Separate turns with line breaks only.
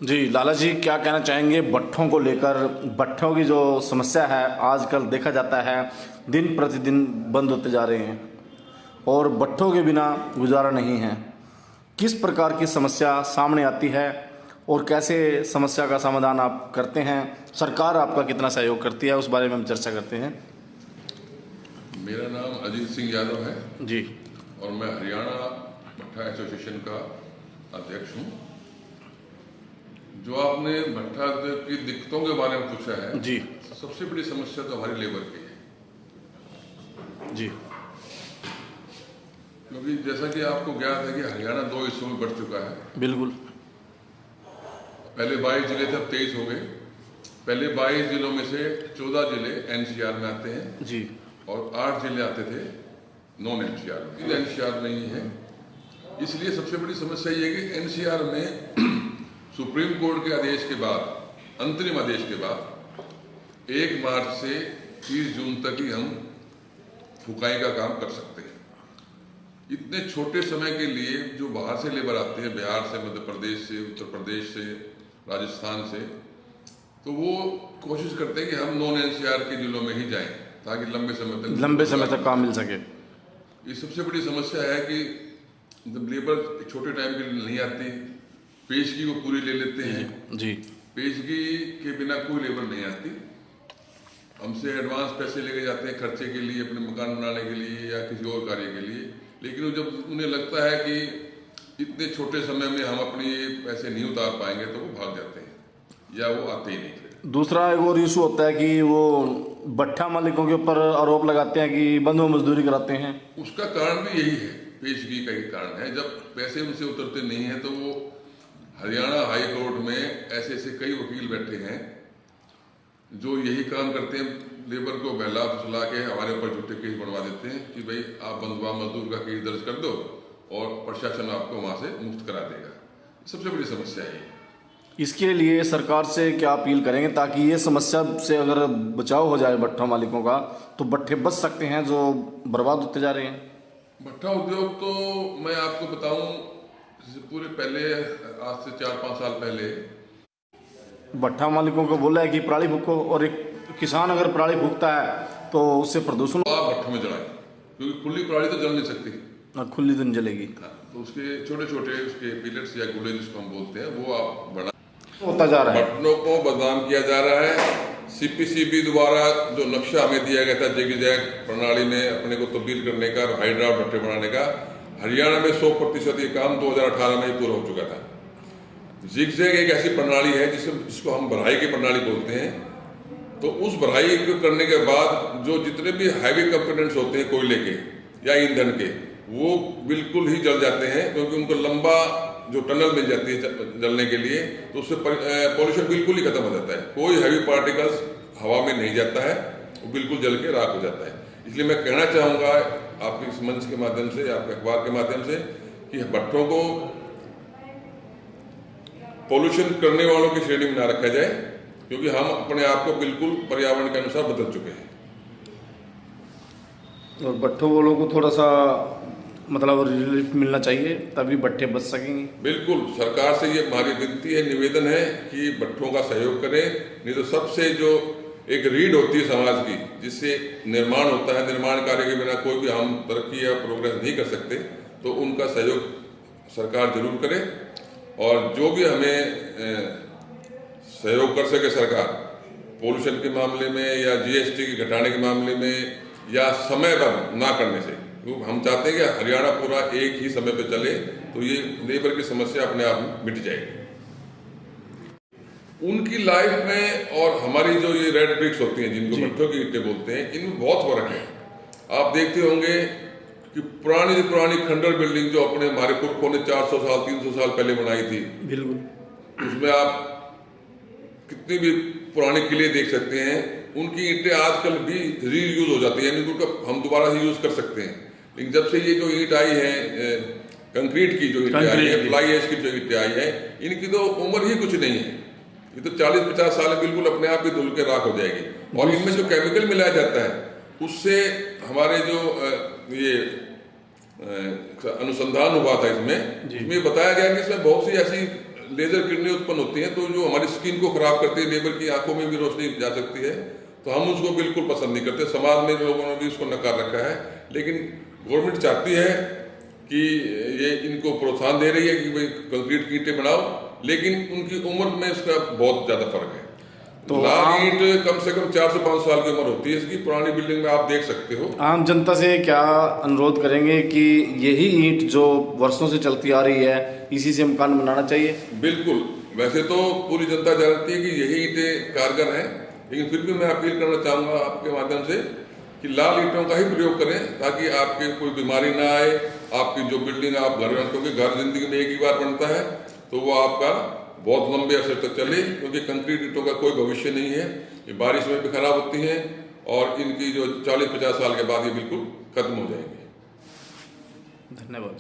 जी लाला जी, क्या कहना चाहेंगे भट्ठों को लेकर? भट्ठों की जो समस्या है आजकल देखा जाता है दिन प्रतिदिन बंद होते जा रहे हैं और भट्ठों के बिना गुजारा नहीं है। किस प्रकार की समस्या सामने आती है और कैसे समस्या का समाधान आप करते हैं? सरकार आपका कितना सहयोग करती है, उस बारे में हम चर्चा करते हैं।
मेरा नाम अजीत सिंह यादव है
जी।
और मैं हरियाणा भट्ठा एसोसिएशन का अध्यक्ष हूँ। जो आपने भट्ठा की दिक्कतों के बारे में पूछा है
जी।
सबसे बड़ी समस्या तो हमारी लेबर की है
जी।
क्योंकि जैसा कि आपको ज्ञात है कि हरियाणा 2 हिस्सों में बढ़ चुका है।
बिल्कुल।
पहले 22 जिले थे, अब 23 हो गए। पहले 22 जिलों में से 14 जिले एनसीआर में आते हैं
जी।
और 8 जिले आते थे नॉन एनसीआर में। एनसीआर में ही है, इसलिए सबसे बड़ी समस्या ये है कि एनसीआर में सुप्रीम कोर्ट के आदेश के बाद, अंतरिम आदेश के बाद 1 मार्च से 30 जून तक ही हम फुकाई का काम कर सकते हैं। इतने छोटे समय के लिए जो बाहर से लेबर आते हैं, बिहार से, मध्य प्रदेश से, उत्तर प्रदेश से, राजस्थान से, तो वो कोशिश करते हैं कि हम नॉन एनसीआर के जिलों में ही जाएं ताकि लंबे समय तक काम मिल सके। ये सबसे बड़ी समस्या है कि जब लेबर छोटे टाइम के लिए नहीं आती, पेशगी को पूरी ले लेते हैं।
जी।
पेशगी के बिना कोई लेबर नहीं आती। हमसे एडवांस पैसे लेके जाते हैं खर्चे के लिए, अपने मकान बनाने के लिए या किसी और कार्य के लिए, लेकिन जब उन्हें लगता है कि इतने छोटे समय में हम अपने पैसे नहीं उतार पाएंगे तो वो भाग जाते हैं या वो आते ही नहीं।
दूसरा एक और इशू होता है कि वो भट्ठा मालिकों के ऊपर आरोप लगाते हैं कि बंधुआ मजदूरी कराते हैं।
उसका कारण भी यही है, पेशगी का ही कारण है। जब पैसे उनसे उतरते नहीं है तो वो हरियाणा हाई कोर्ट में ऐसे कई वकील बैठे हैं जो यही काम करते हैं, लेबर को बहला फुसला के हमारे ऊपर झूठे केस बनवा देते हैं कि भाई आप बंधुआ मजदूर का केस दर्ज कर दो और प्रशासन आपको वहां से मुक्त करा देगा। सबसे बड़ी समस्या है।
इसके लिए सरकार से क्या अपील करेंगे ताकि ये समस्या से अगर बचाव हो जाए भट्ठा मालिकों का, तो भट्ठे बच सकते हैं जो बर्बाद होते जा रहे हैं?
भट्ठा उद्योग तो मैं आपको बताऊं, पूरे पहले आज से 4-5 साल पहले
भट्ठा मालिकों को बोला है कि पराली फूको, और एक किसान अगर पराली फूकता है तो उससे प्रदूषण
आप भट्ठों में जलाएं, क्योंकि खुली पराली तो जल नहीं सकती
और खुली तो नहीं जलेगी।
तो उसके छोटे छोटे उसके पिलेट्स या गुले जिसको हम बोलते हैं वो आप बना
होता जा रहा है।
भट्टों को बदनाम किया जा रहा है। सीपीसीबी द्वारा जो नक्शा हमें दिया गया था जिग-जैग प्रणाली में अपने को तब्दील करने का, हाइड्रा भट्टे बनाने का, हरियाणा में 100% ये काम 2018 में ही पूरा हो चुका था। जिग-जैग एक ऐसी प्रणाली है जिसको हम बढ़ाई की प्रणाली बोलते हैं। तो उस बढ़ाई को करने के बाद जो जितने भी हैवी कंपोनेंट्स होते हैं कोयले के या ईंधन के, वो बिल्कुल ही जल जाते हैं, क्योंकि उनको लंबा जो टनल मिल जाती है जलने के लिए, तो उससे पॉल्यूशन बिल्कुल ही खत्म हो जाता है। कोई हैवी पार्टिकल्स हवा में नहीं जाता है, वो बिल्कुल जल के राख हो जाता है। इसलिए मैं कहना चाहूँगा आपके इस मंच के माध्यम से, आपके अखबार के माध्यम से, कि भट्टों को पॉल्यूशन करने वालों की श्रेणी में ना रखा जाए, क्योंकि हम अपने आप को बिल्कुल पर्यावरण के अनुसार बदल चुके हैं।
और भट्ठों वालों को थोड़ा सा मतलब रिलीफ मिलना चाहिए, तभी भट्ठे बच सकेंगे।
बिल्कुल, सरकार से ये हमारी विनती है, निवेदन है कि भट्टों का सहयोग करें। नहीं तो सबसे जो एक रीढ़ होती है समाज की, जिससे निर्माण होता है, निर्माण कार्य के बिना कोई भी हम तरक्की या प्रोग्रेस नहीं कर सकते, तो उनका सहयोग सरकार जरूर करे। और जो भी हमें सहयोग कर सके सरकार, पोल्यूशन के मामले में या जीएसटी के घटाने के मामले में या समय पर ना करने से, हम चाहते हैं कि हरियाणा पूरा एक ही समय पे चले, तो ये लेबर की समस्या अपने आप मिट जाएगी। उनकी लाइफ में और हमारी जो ये रेड ब्रिक्स होती हैं, जिनको भट्टों की ईंटें बोलते हैं, इनमें बहुत फर्क है। आप देखते होंगे कि पुरानी से पुरानी खंडर बिल्डिंग जो अपने हमारे पुरखों ने 400 साल 300 साल पहले बनाई थी, बिल्कुल, उसमें आप कितनी भी पुराने किले देख सकते हैं, उनकी ईंटें आजकल भी रीयूज हो जाती है, यानी उनका हम दोबारा ही यूज कर सकते हैं। लेकिन जब से ये जो ईंट आई है, कंक्रीट की जो ईंटें आई है, फ्लाई ऐश की जो ईंटें आई है, इनकी तो उम्र ही कुछ नहीं है। ये तो 40-50 साल बिल्कुल अपने आप ही धुल के राख हो जाएगी। और इनमें जो केमिकल मिलाया जाता है, उससे हमारे जो ये अनुसंधान हुआ था इसमें बताया गया कि इसमें बहुत सी ऐसी लेजर किरणें उत्पन्न होती हैं तो जो हमारी स्किन को खराब करती है, लेबर की आंखों में भी रोशनी जा सकती है, तो हम उसको बिल्कुल पसंद नहीं करते। समाज में लोगों ने भी उसको नकार रखा है, लेकिन गवर्नमेंट चाहती है कि ये इनको प्रोत्साहन दे रही है कि भाई कंक्रीट की ईंटें बनाओ, लेकिन उनकी उम्र में इसका बहुत ज़्यादा फर्क है। तो लाल ईंट कम से कम 4 से 5 साल की उम्र होती है इसकी, पुरानी बिल्डिंग में आप देख सकते हो।
आम जनता से क्या अनुरोध करेंगे कि यही ईंट जो वर्षों से चलती आ रही है इसी से मकान बनाना चाहिए?
बिल्कुल, वैसे तो पूरी जनता जानती है कि यही ईंटें कारगर हैं, लेकिन फिर भी मैं अपील करना चाहूँगा आपके माध्यम से कि लाल ईंटों का ही प्रयोग करें, ताकि आपके कोई बीमारी ना आए। आपकी जो बिल्डिंग आप घर में, क्योंकि घर जिंदगी में एक ही बार बनता है, तो वो आपका बहुत लंबे अरसे तक चले, क्योंकि कंक्रीट ईंटों का कोई भविष्य नहीं है। ये बारिश में भी खराब होती हैं और इनकी जो 40-50 साल के बाद ये बिल्कुल खत्म हो जाएंगी।
धन्यवाद।